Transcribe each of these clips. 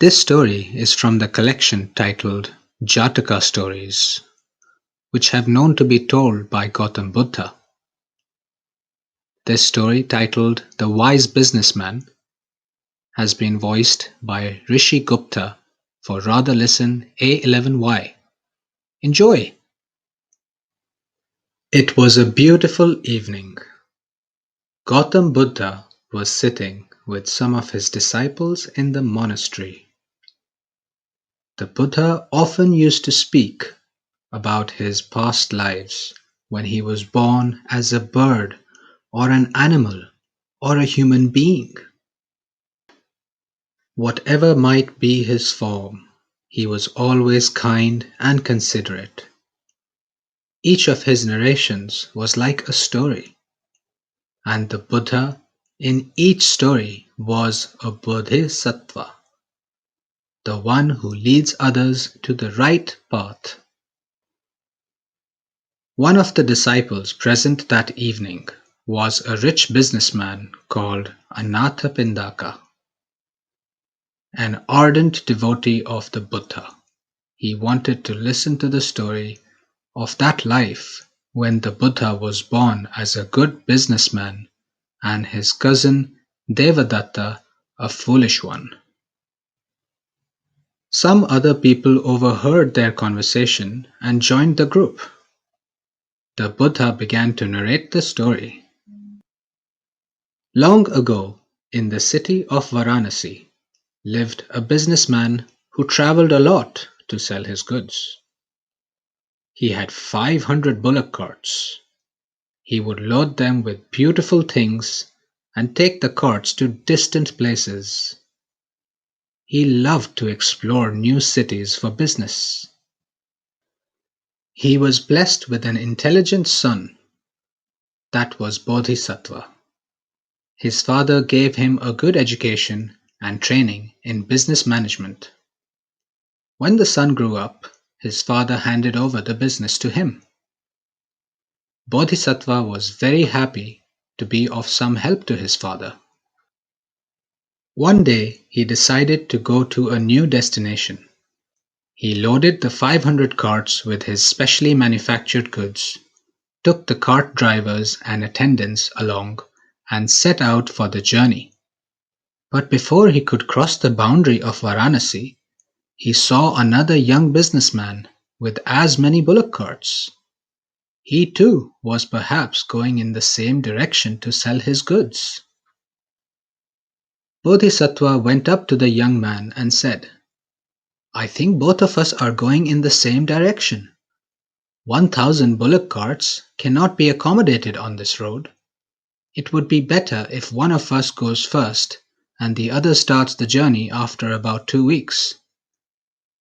This story is from the collection titled Jataka Stories, which have known to be told by Gautam Buddha. This story, titled The Wise Businessman, has been voiced by Rishi Gupta for Rather Listen A11Y. Enjoy! It was a beautiful evening. Gautam Buddha was sitting with some of his disciples in the monastery. The Buddha often used to speak about his past lives when he was born as a bird or an animal or a human being. Whatever might be his form, he was always kind and considerate. Each of his narrations was like a story, and the Buddha in each story was a bodhisattva, the one who leads others to the right path. One of the disciples present that evening was a rich businessman called Anathapindaka, an ardent devotee of the Buddha. He wanted to listen to the story of that life when the Buddha was born as a good businessman and his cousin Devadatta a foolish one. Some other people overheard their conversation and joined the group. The Buddha began to narrate the story. Long ago, in the city of Varanasi, lived a businessman who traveled a lot to sell his goods. He had 500 bullock carts. He would load them with beautiful things and take the carts to distant places. He loved to explore new cities for business. He was blessed with an intelligent son. That was Bodhisattva. His father gave him a good education and training in business management. When the son grew up, his father handed over the business to him. Bodhisattva was very happy to be of some help to his father. One day he decided to go to a new destination. He loaded the 500 carts with his specially manufactured goods, took the cart drivers and attendants along, and set out for the journey. But before he could cross the boundary of Varanasi, he saw another young businessman with as many bullock carts. He too was perhaps going in the same direction to sell his goods. Bodhisattva went up to the young man and said, "I think both of us are going in the same direction. 1,000 bullock carts cannot be accommodated on this road. It would be better if one of us goes first and the other starts the journey after about 2 weeks.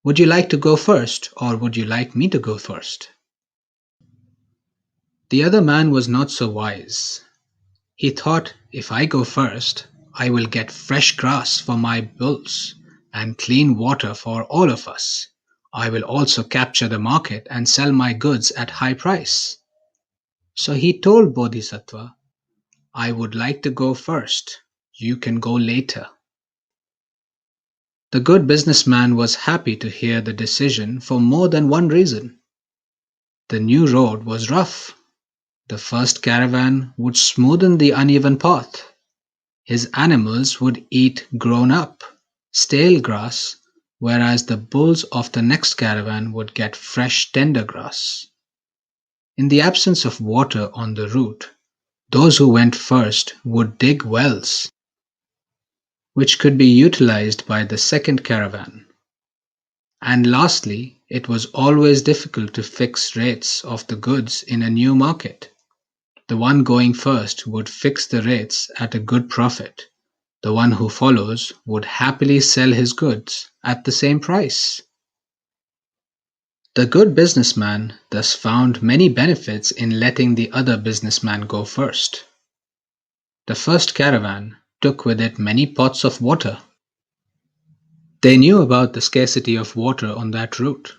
Would you like to go first, or would you like me to go first?" The other man was not so wise. He thought, if I go first, I will get fresh grass for my bulls and clean water for all of us. I will also capture the market and sell my goods at high price. So he told Bodhisattva, "I would like to go first. You can go later." The good businessman was happy to hear the decision for more than one reason. The new road was rough. The first caravan would smoothen the uneven path. His animals would eat grown-up, stale grass, whereas the bulls of the next caravan would get fresh, tender grass. In the absence of water on the route, those who went first would dig wells, which could be utilized by the second caravan. And lastly, it was always difficult to fix rates of the goods in a new market. The one going first would fix the rates at a good profit. The one who follows would happily sell his goods at the same price. The good businessman thus found many benefits in letting the other businessman go first. The first caravan took with it many pots of water. They knew about the scarcity of water on that route,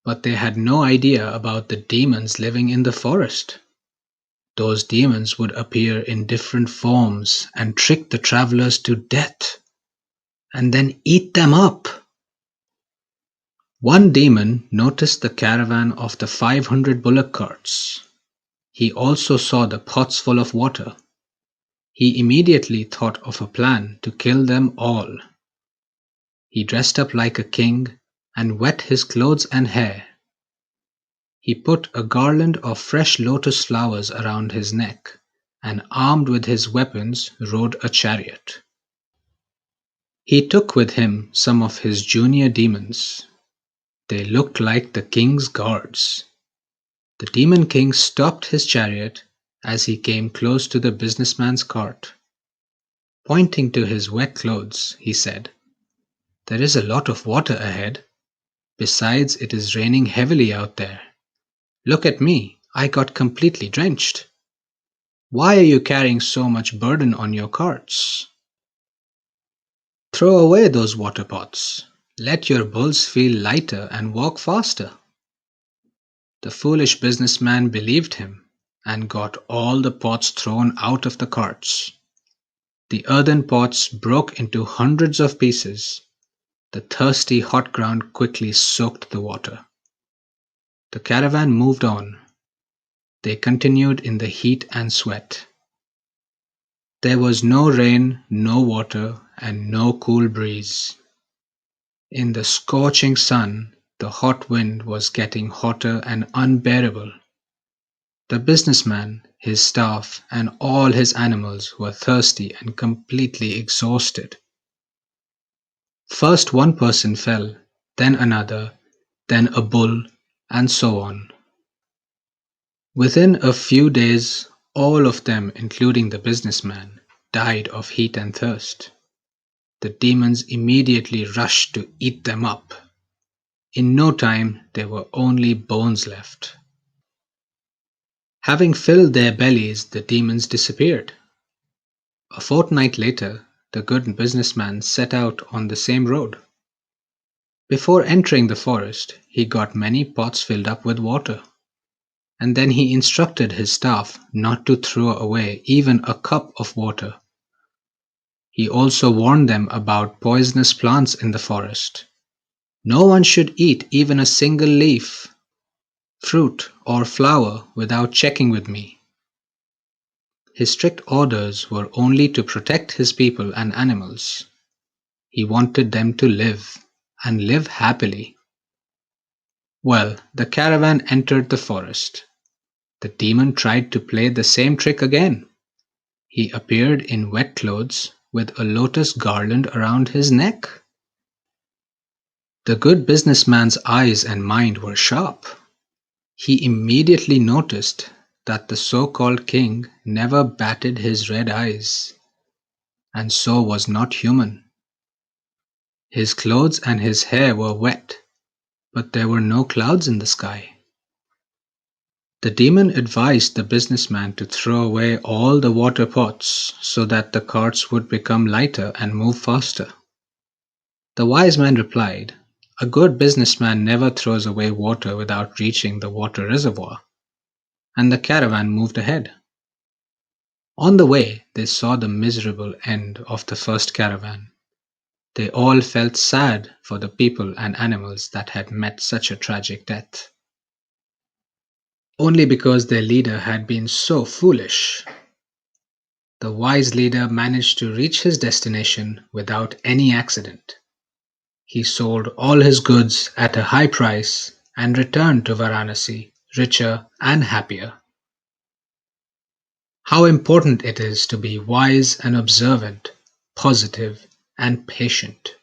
but they had no idea about the demons living in the forest. Those demons would appear in different forms and trick the travelers to death. and then eat them up. One demon noticed the caravan of the 500 bullock carts. He also saw the pots full of water. He immediately thought of a plan to kill them all. He dressed up like a king and wet his clothes and hair. He put a garland of fresh lotus flowers around his neck, and armed with his weapons rode a chariot. He took with him some of his junior demons. They looked like the king's guards. The demon king stopped his chariot as he came close to the businessman's cart. Pointing to his wet clothes, he said, "There is a lot of water ahead. Besides, it is raining heavily out there. Look at me, I got completely drenched. Why are you carrying so much burden on your carts? Throw away those water pots. Let your bulls feel lighter and walk faster." The foolish businessman believed him and got all the pots thrown out of the carts. The earthen pots broke into hundreds of pieces. The thirsty hot ground quickly soaked the water. The caravan moved on. They continued in the heat and sweat. There was no rain, no water, and no cool breeze. In the scorching sun, the hot wind was getting hotter and unbearable. The businessman, his staff, and all his animals were thirsty and completely exhausted. First one person fell, then another, then a bull, and so on. Within a few days, all of them, including the businessman, died of heat and thirst. The demons immediately rushed to eat them up. In no time, there were only bones left. Having filled their bellies, the demons disappeared. A fortnight later, the good businessman set out on the same road. Before entering the forest, he got many pots filled up with water. And then he instructed his staff not to throw away even a cup of water. He also warned them about poisonous plants in the forest. No one should eat even a single leaf, fruit, or flower without checking with me. His strict orders were only to protect his people and animals. He wanted them to live, and live happily. Well, the caravan entered the forest. The demon tried to play the same trick again. He appeared in wet clothes with a lotus garland around his neck. The good businessman's eyes and mind were sharp. He immediately noticed that the so-called king never batted his red eyes, and so was not human. His clothes and his hair were wet, but there were no clouds in the sky. The demon advised the businessman to throw away all the water pots so that the carts would become lighter and move faster. The wise man replied, "A good businessman never throws away water without reaching the water reservoir." And the caravan moved ahead. On the way, they saw the miserable end of the first caravan. They all felt sad for the people and animals that had met such a tragic death. Only because their leader had been so foolish. The wise leader managed to reach his destination without any accident. He sold all his goods at a high price and returned to Varanasi richer and happier. How important it is to be wise and observant, positive and patient.